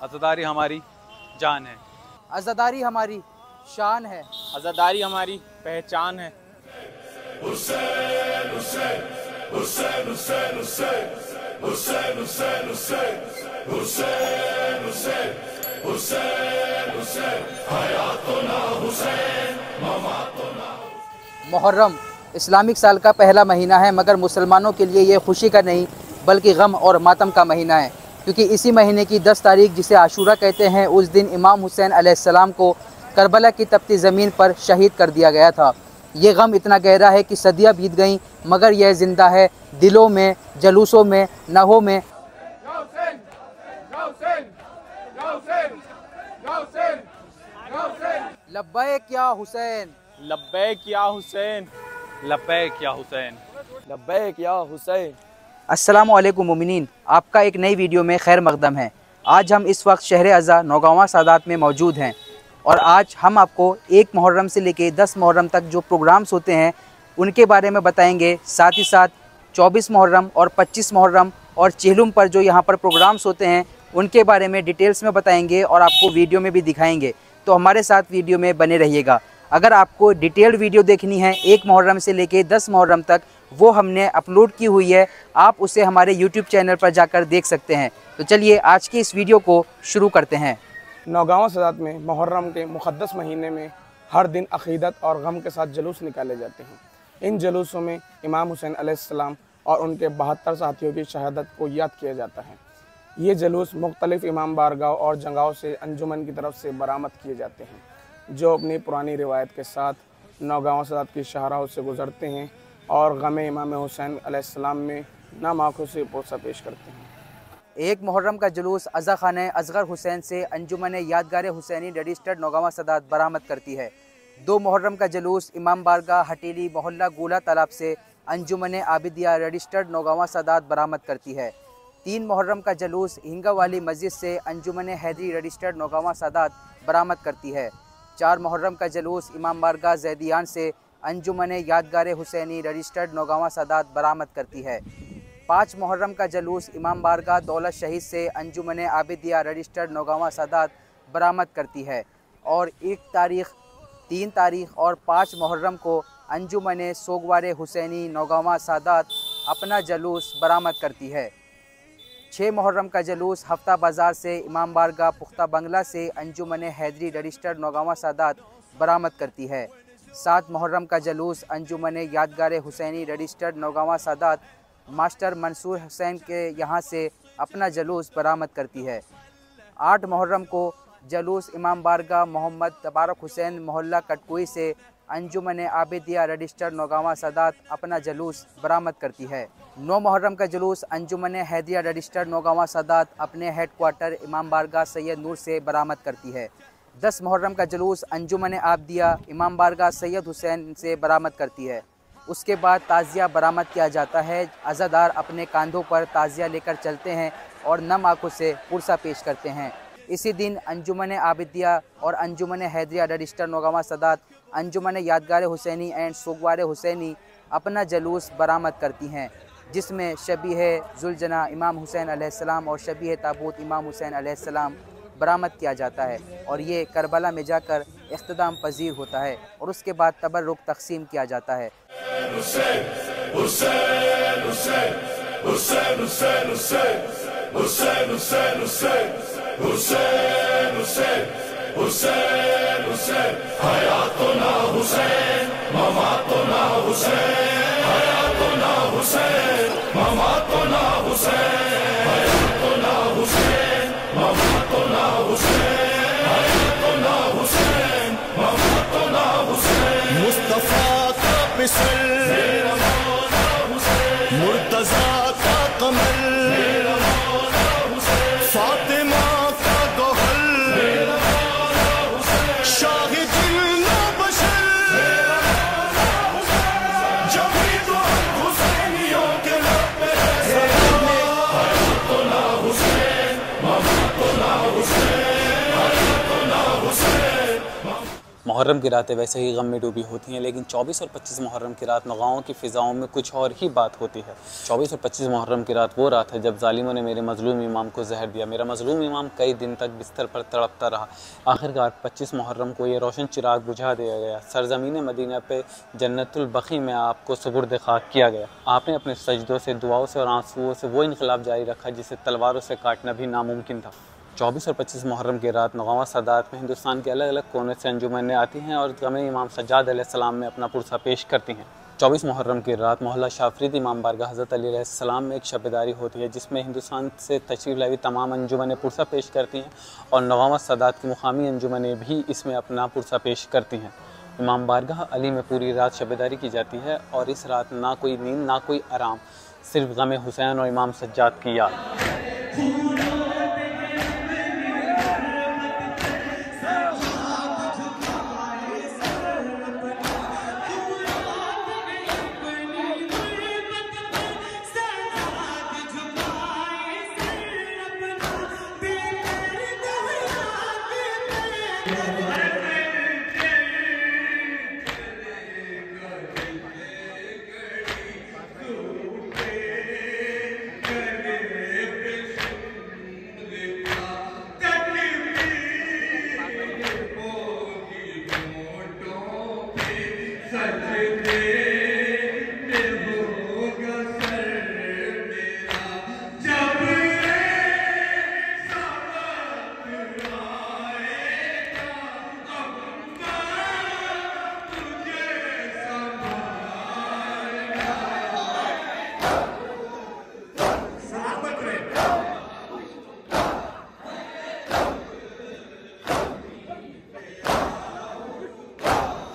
आज़ादारी हमारी जान है। आज़ादारी हमारी शान है। आज़ादारी हमारी पहचान है। हुसैन हुसैन हुसैन हुसैन हुसैन हुसैन हुसैन हुसैन हुसैन हुसैन हुसैन हयातुना हुसैन ममातुना। मुहर्रम इस्लामिक साल का पहला महीना है, मगर मुसलमानों के लिए ये खुशी का नहीं बल्कि गम और मातम का महीना है, क्योंकि इसी महीने की 10 तारीख, जिसे आशूरा कहते हैं, उस दिन इमाम हुसैन अलैहिस्सलाम को करबला की तपती ज़मीन पर शहीद कर दिया गया था। ये गम इतना गहरा है कि सदियाँ बीत गईं, मगर यह ज़िंदा है दिलों में, जलूसों में, नहों में। लब्बैक या हुसैन, लब्बैक या हुसैन, लब्बैक या हुसैन, लब्बैक या हुसैन। अस्सलामु अलैकुम मोमिनीन, आपका एक नई वीडियो में खैर मकदम है। आज हम इस वक्त शहर अज़ा नौगावा सादात में मौजूद हैं और आज हम आपको 1 मुहर्रम से लेकर 10 मुहर्रम तक जो प्रोग्राम्स होते हैं उनके बारे में बताएंगे। साथ ही साथ 24 मुहर्रम और 25 मुहर्रम और चेहलुम पर जो यहाँ पर प्रोग्राम्स होते हैं उनके बारे में डिटेल्स में बताएंगे और आपको वीडियो में भी दिखाएंगे। तो हमारे साथ वीडियो में बने रहिएगा। अगर आपको डिटेल्ड वीडियो देखनी है 1 मुहर्रम से लेकर 10 मुहर्रम तक, वो हमने अपलोड की हुई है, आप उसे हमारे यूट्यूब चैनल पर जाकर देख सकते हैं। तो चलिए आज की इस वीडियो को शुरू करते हैं। नौगावा सादात में मुहर्रम के मुक़द्दस महीने में हर दिन अक़ीदत और गम के साथ जुलूस निकाले जाते हैं। इन जुलूसों में इमाम हुसैन अलैहिस्सलाम और उनके 72 साथियों की शहादत को याद किया जाता है। ये जुलूस मुख्तलिफ़ इमाम बारगाह और जगहों से अंजुमन की तरफ से बरामद किए जाते हैं, जो अपनी पुरानी रिवायत के साथ नौगावा सादात की शाहराहों से गुज़रते हैं और गम इमाम हुसैन अलैहिस्सलाम में नम आँखों से पोसा पेश करते हैं। 1 मुहर्रम का जुलूस अज़ा खाने असगर हुसैन से अंजुमन यादगार हुसैनी रजिस्टर्ड नौगावा सादात बरामद करती है। 2 मुहर्रम का जुलूस इमाम बारगाह हटीली मोहल्ला गोला तालाब से अंजुमन आबिदिया रजिस्टर्ड नौगावा सादात बरामद करती है। 3 मुहर्रम का जुलूस हिंगा वाली मस्जिद से अंजुमन हैदरी रजिस्टर्ड नौगावा सादात बरामद करती है। 4 मुहर्रम का जुलूस इमाम बारगाह जैदियान से अंजुमन यादगार हुसैनी रजिस्टर्ड नौगावा सादात बरामद करती है। 5 मुहर्रम का जुलूस इमाम बारगाह दौलत शहीद से अंजुमन आबिदिया रजिस्टर्ड नौगावा सादात बरामद करती है। और 1 तारीख़, 3 तारीख़ और 5 मुहर्रम को अंजुमन सोगवार हुसैनी नौगावा सादात अपना जुलूस बरामद करती है। 6 मुहर्रम का जुलूस हफ्ता बाज़ार से इमाम बारगाह पुख्ता बंगला से अंजुमन हैदरी रजिस्टर्ड नौगावा सादात बरामद करती है। 7 मुहर्रम का जुलूस अंजुमन यादगार हुसैनी रजिस्टर्ड नौगावा सादात मास्टर मंसूर हुसैन के यहाँ से अपना जुलूस बरामद करती है। 8 मुहर्रम को जुलूस इमाम बारगाह मोहम्मद तबारक हुसैन मोहल्ला कटकुई से अंजुमन आबिदिया रजिस्टर्ड नौगावा सादात अपना जुलूस बरामद करती है। 9 मुहर्रम का जुलूस अंजुमन हैदरिया रजिस्टर्ड नौगावा सादात अपने हेड क्वार्टर इमाम बारगाह सैयद नूर से बरामद करती है। 10 मुहर्रम का जुलूस अंजुमन आबिदिया इमाम बारगाह सैयद हुसैन से बरामद करती है। उसके बाद ताज़िया बरामद किया जाता है। अज़ादार अपने कंधों पर ताज़िया लेकर चलते हैं और नम आँखों से पुरसा पेश करते हैं। इसी दिन अंजुमन आबिदिया और अंजुमन हैदरिया रजिस्टर्ड नौगावा सादात अंजुमन यादगार हुसैनी एंड सोगवार हुसैनी अपना जुलूस बरामद करती हैं, जिसमें शबीह जुलजना इमाम हुसैन अलैहिस्सलाम और शबीह ताबूत इमाम हुसैन अलैहिस्सलाम बरामद किया जाता है और ये करबला में जाकर इख्तिताम पजीर होता है और उसके बाद तबर्रुक तकसीम किया जाता है। मुस्तफा का पिसल मुर्तजा का कमल फातिमा का गोहल शाहिद बशर जब भी तो हुसैनियों के लब पे हयातुना हुसैन ममातुना हुसैन हयातुना हुसैन। मुहर्रम की रातें वैसे ही गम में डूबी होती हैं, लेकिन 24 और 25 मुहर्रम की रात नगाओं की फ़िज़ाओं में कुछ और ही बात होती है। 24 और 25 मुहर्रम की रात वो रात है जब ज़ालिमों ने मेरे मज़लूम इमाम को जहर दिया। मेरा मज़लूम इमाम कई दिन तक बिस्तर पर तड़पता रहा। आखिरकार 25 मुहर्रम को ये रोशन चिराग बुझा दिया गया। सरज़मीन मदीना पे जन्नतुल बक़ी में आपको सुबुर्द खाक किया गया। आपने अपने सजदों से, दुआओं से और आंसुओं से वो इनकलाब जारी रखा जिसे तलवारों से काटना भी नामुमकिन था। 24 और 25 मुहर्रम की रात नगावा सादात में हिंदुस्तान के अलग अलग कोने से अंजुमनें आती हैं और गम इमाम सज्जाद अलैहिस्सलाम में अपना पुरसा पेश करती हैं। 24 मुहर्रम की रात मोहल्ला शाफरीद इमाम बारगाह हज़रत अली अलैहिस्सलाम में एक शबेदारी होती है जिसमें हिंदुस्तान से तशरीफ़ लावी तमाम अंजुमनें पुरसा पेश करती हैं और नगावा सादात की मुकामी अंजुमनें भी इसमें अपना पुरसा पेश करती हैं। इमाम बारगाह अली में पूरी रात शबेदारी की जाती है और इस रात ना कोई नींद ना कोई आराम, सिर्फ गम हुसैन और इमाम सज्जाद की याद।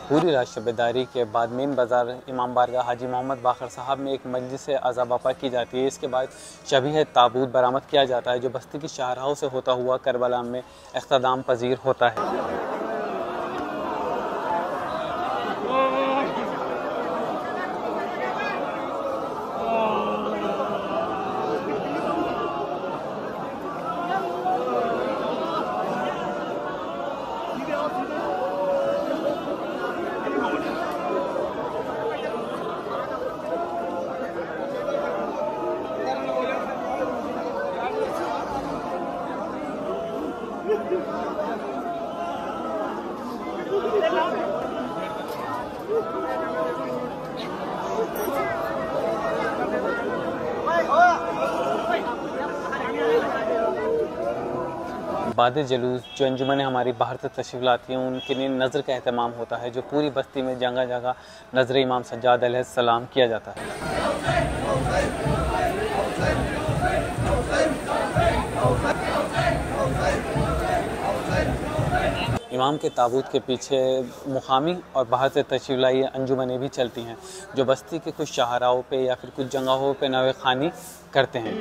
पूरी रात शबेदारी के बाद मेन बाज़ार इमाम बारगाह हाजी मोहम्मद बाखर साहब में एक मजलिस अज़ा बर्पा की जाती है। इसके बाद शबीह ताबूत बरामद किया जाता है जो बस्ती की शाहराहों से होता हुआ करबला में इख्तिताम पजीर होता है। बाद जलूस जो अंजुमन हमारी बाहर से तशरीफ़ लाती हैं उनके लिए नज़र का एहतमाम होता है जो पूरी बस्ती में जगह जगह नज़र इमाम सज्जाद अलैहिस्सलाम किया जाता है। इमाम के ताबूत के पीछे मुकामी और बाहर से तशरीफ़ लाई अंजुमनें भी चलती हैं जो बस्ती के कुछ शाहराओं पे या फिर कुछ जगहों पे नवे खानी करते हैं।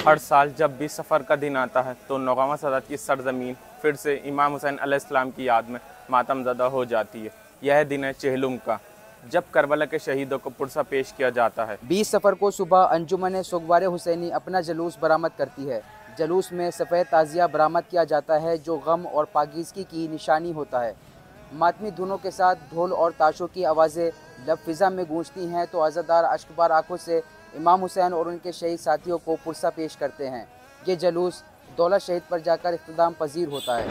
हर साल जब भी सफ़र का दिन आता है तो नौगावा सादात की सरजमीन फिर से इमाम हुसैन अलैहिस्सलाम की याद में मातमज़दा हो जाती है। यह दिन है चेहलुम का जब करबला के शहीदों को पुरसा पेश किया जाता है। 20 सफ़र को सुबह अंजुमन सोगवार हुसैनी अपना जलूस बरामद करती है। जलूस में सफ़ेद ताज़िया बरामद किया जाता है जो गम और पाकीज़गी की निशानी होता है। मातमी धुनों के साथ ढोल और ताशों की आवाज़ें जब फ़िज़ा में गूंजती हैं तो अज़ादार अश्कबार आँखों से इमाम हुसैन और उनके शहीद साथियों को पुरसा पेश करते हैं। ये जलूस दौलत शहीद पर जाकर इख्तिताम पजीर होता है।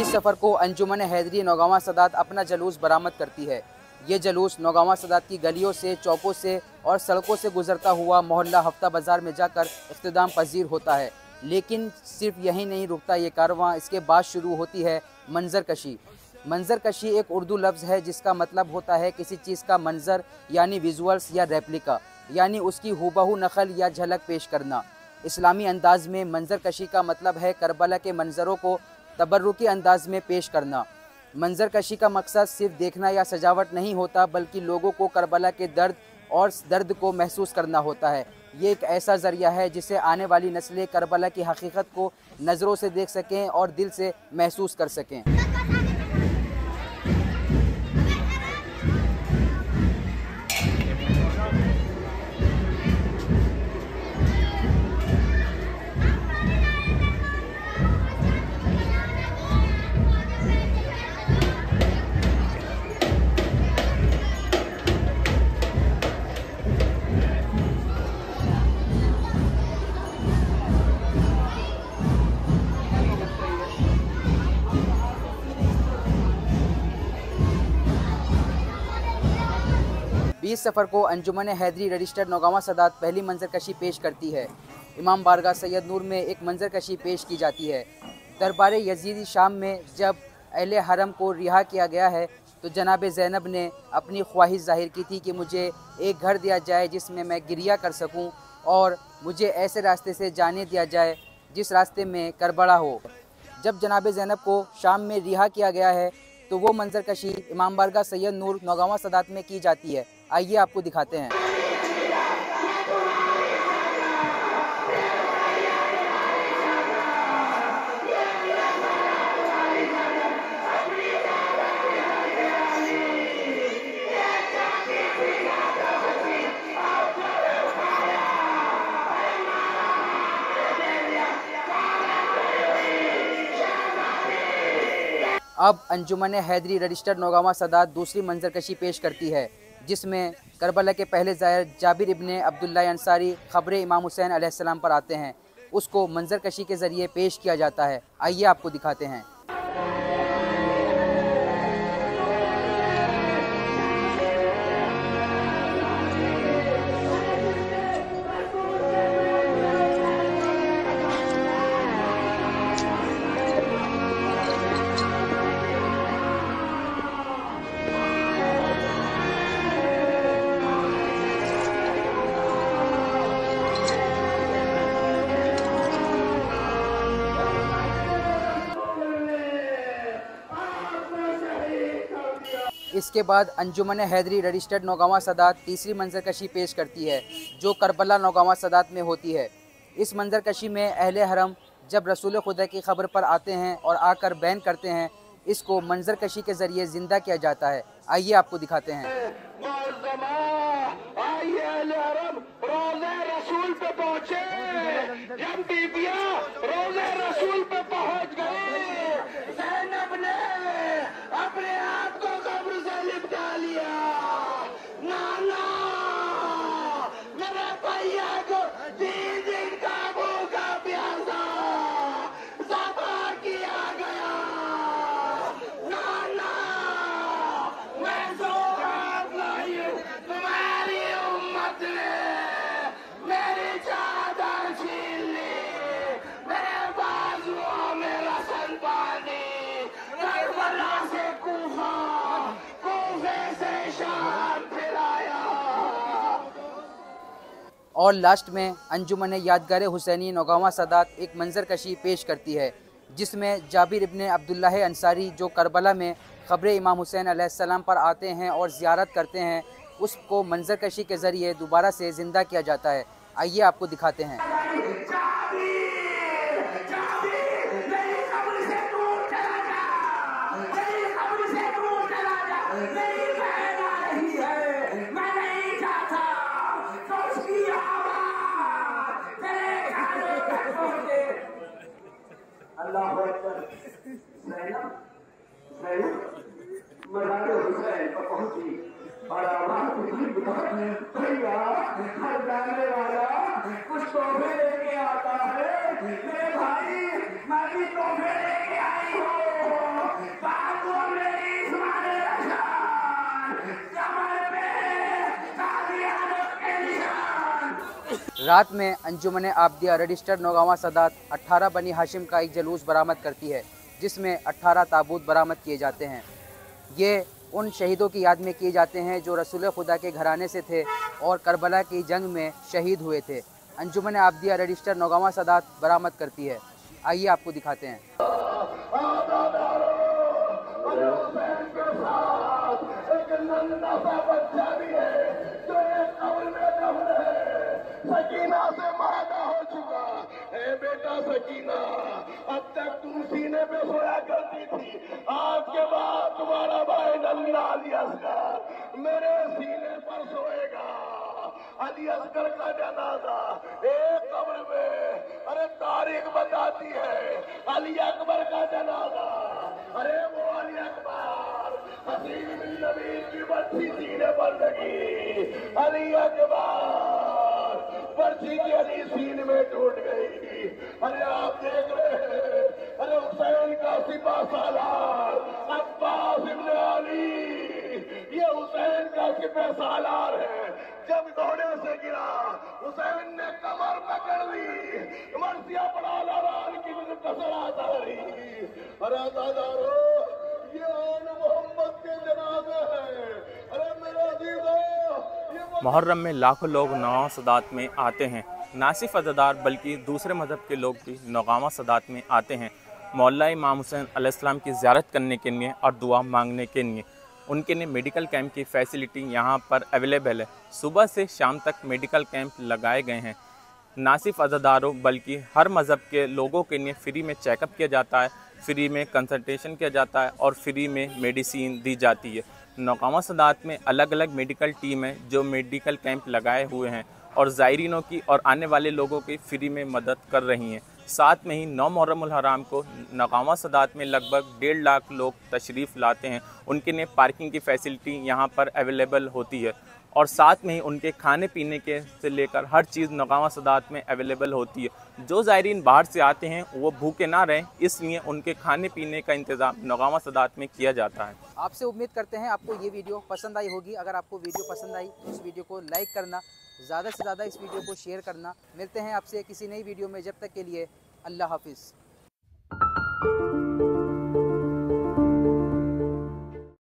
सफ़र को अंजुमन हैदरी नौगावा सादात अपना जलूस बरामद करती है। ये जलूस नौगावा सादात की गलियों से, चौकों से और सड़कों से गुजरता हुआ मोहल्ला हफ्ता बाज़ार में जाकर इख्तिताम पजीर होता है। लेकिन सिर्फ यहीं नहीं रुकता ये कारवां, इसके बाद शुरू होती है मंजर कशी। मंजर कशी एक उर्दू लफ्ज़ है जिसका मतलब होता है किसी चीज़ का मंजर यानी विजुअल्स या रेप्लिका, यानी उसकी हूबहू नकल या झलक पेश करना। इस्लामी अंदाज में मंजर कशी का मतलब है करबला के मंजरों को तबर्रुकी अंदाज में पेश करना। मंजर कशी का मकसद सिर्फ देखना या सजावट नहीं होता, बल्कि लोगों को करबला के दर्द और दर्द को महसूस करना होता है। ये एक ऐसा ज़रिया है जिससे आने वाली नस्लें करबला की हकीकत को नज़रों से देख सकें और दिल से महसूस कर सकें। 20 सफ़र को अंजुमन हैदरी रजिस्टर्ड नौगावा सदात पहली मंजर कशी पेश करती है। इमाम बारगाह सैयद नूर में एक मंजर कशी पेश की जाती है। दरबार यजीदी शाम में जब अहले हरम को रिहा किया गया है तो जनाब ज़ैनब ने अपनी ख्वाहिश ज़ाहिर की थी कि मुझे एक घर दिया जाए जिसमें मैं गिरिया कर सकूं और मुझे ऐसे रास्ते से जाने दिया जाए जिस रास्ते में करबला हो। जब जनाब ज़ैनब को शाम में रिहा किया गया है तो वो मंजर कशी इमाम बारगाह सैयद नूर नौगावा सदात में की जाती है। आइए आपको दिखाते हैं। अब अंजुमन हैदरी रजिस्टर्ड नौगावा सदात दूसरी मंजर कशी पेश करती है जिसमें करबला के पहले ज़ायर जाबिर इब्ने अब्दुल्ला अंसारी ख़ब्र इमाम हुसैन अलैहिस्सलाम पर आते हैं। उसको मंजर कशी के ज़रिए पेश किया जाता है। आइए आपको दिखाते हैं। इसके बाद अंजुमन हैदरी रजिस्टर्ड नौगावा सदात तीसरी मंजर कशी पेश करती है जो करबला नौगावा सदात में होती है। इस मंजर कशी में अहले हरम जब रसूल खुदा की खबर पर आते हैं और आकर बैन करते हैं, इसको मंजर कशी के ज़रिए ज़िंदा किया जाता है। आइए आपको दिखाते हैं। और लास्ट में अंजुमन यादगार हुसैनी नौगावा सदात एक मंजर कशी पेश करती है जिसमें जाबिर इब्ने अब्दुल्ला अंसारी जो करबला में ख़ब्र इमाम हुसैन अलैहिस्सलाम पर आते हैं और ज़ियारत करते हैं, उसको मंजर कशी के ज़रिए दोबारा से ज़िंदा किया जाता है। आइए आपको दिखाते हैं। हुसैन पर पहुंची और आवाज भैया हर जाने वाला कुछ तोहफे लेके आता है। मेरे भाई मैं भी तोहफे लेके आई हूँ। बाबू मेरी इस्माइल रशाद कमर पे कादियानत के निशान। रात में अंजुमन आबदिया रजिस्टर्ड नौगावा सदात 18 बनी हाशिम का एक जुलूस बरामद करती है, जिसमें 18 ताबूत बरामद किए जाते हैं। ये उन शहीदों की याद में किए जाते हैं जो रसूल खुदा के घराने से थे और करबला की जंग में शहीद हुए थे। अंजुमन आबदिया रजिस्टर्ड नौगावा सदात बरामद करती है। आइए आपको दिखाते हैं। सकीना से मादा हो चुका है बेटा सकीना, अब तक तुम सीने पे सोया करती थी, आज के बाद तुम्हारा भाई नन्ना अली असगर मेरे सीने पर सोएगा। अली असगर का जनाजा एक कब्र में, अरे तारीख बताती है अली अकबर का जनाजा, अरे वो अली अकबर हसीन बिन नबी की बच्ची सीने पर लगी, अली अकबर पर्ची की अली सीन में टूट गई। अरे आप देख रहे हैं, अरे हुसैन का सिपा सालार अब्बास इब्न अली, ये हुसैन का सिपा सालार है। जब घोड़े से गिरा हुसैन ने कमर पकड़ ली, मर्सिया पड़ा लाल की कसर आता रही। अरे दादारो ये आन मोहम्मद के जनाजे हैं। अरे मेरे अजीजों, मुहर्रम में लाखों लोग नौगावा सदात में आते हैं। ना सिर्फ अज़ादार बल्कि दूसरे मज़हब के लोग भी नौगावा सदात में आते हैं मौला इमाम हुसैन अलैहिस्सलाम की ज़ियारत करने के लिए और दुआ मांगने के लिए। उनके लिए मेडिकल कैंप की फैसिलिटी यहाँ पर अवेलेबल है। सुबह से शाम तक मेडिकल कैंप लगाए गए हैं। ना सिर्फ अज़ादारों बल्कि हर मज़हब के लोगों के लिए फ्री में चेकअप किया जाता है, फ्री में कंसल्टेशन किया जाता है और फ्री में मेडिसिन दी जाती है। नौगावा सदात में अलग अलग मेडिकल टीम है जो मेडिकल कैंप लगाए हुए हैं और ज़ायरीनों की और आने वाले लोगों की फ्री में मदद कर रही हैं। साथ में ही 9 मुहर्रम हराम को नौगावा सदात में लगभग 1.5 लाख लोग तशरीफ़ लाते हैं। उनके लिए पार्किंग की फैसिलिटी यहाँ पर अवेलेबल होती है और साथ में ही उनके खाने पीने के से लेकर हर चीज़ नौगावा सदात में अवेलेबल होती है। जो ज़ायरीन बाहर से आते हैं वो भूखे ना रहें, इसलिए उनके खाने पीने का इंतज़ाम नौगावा सदात में किया जाता है। आपसे उम्मीद करते हैं आपको ये वीडियो पसंद आई होगी। अगर आपको वीडियो पसंद आई तो इस वीडियो को लाइक करना, ज़्यादा से ज़्यादा इस वीडियो को शेयर करना। मिलते हैं आपसे किसी नई वीडियो में, जब तक के लिए अल्लाह हाफिज़।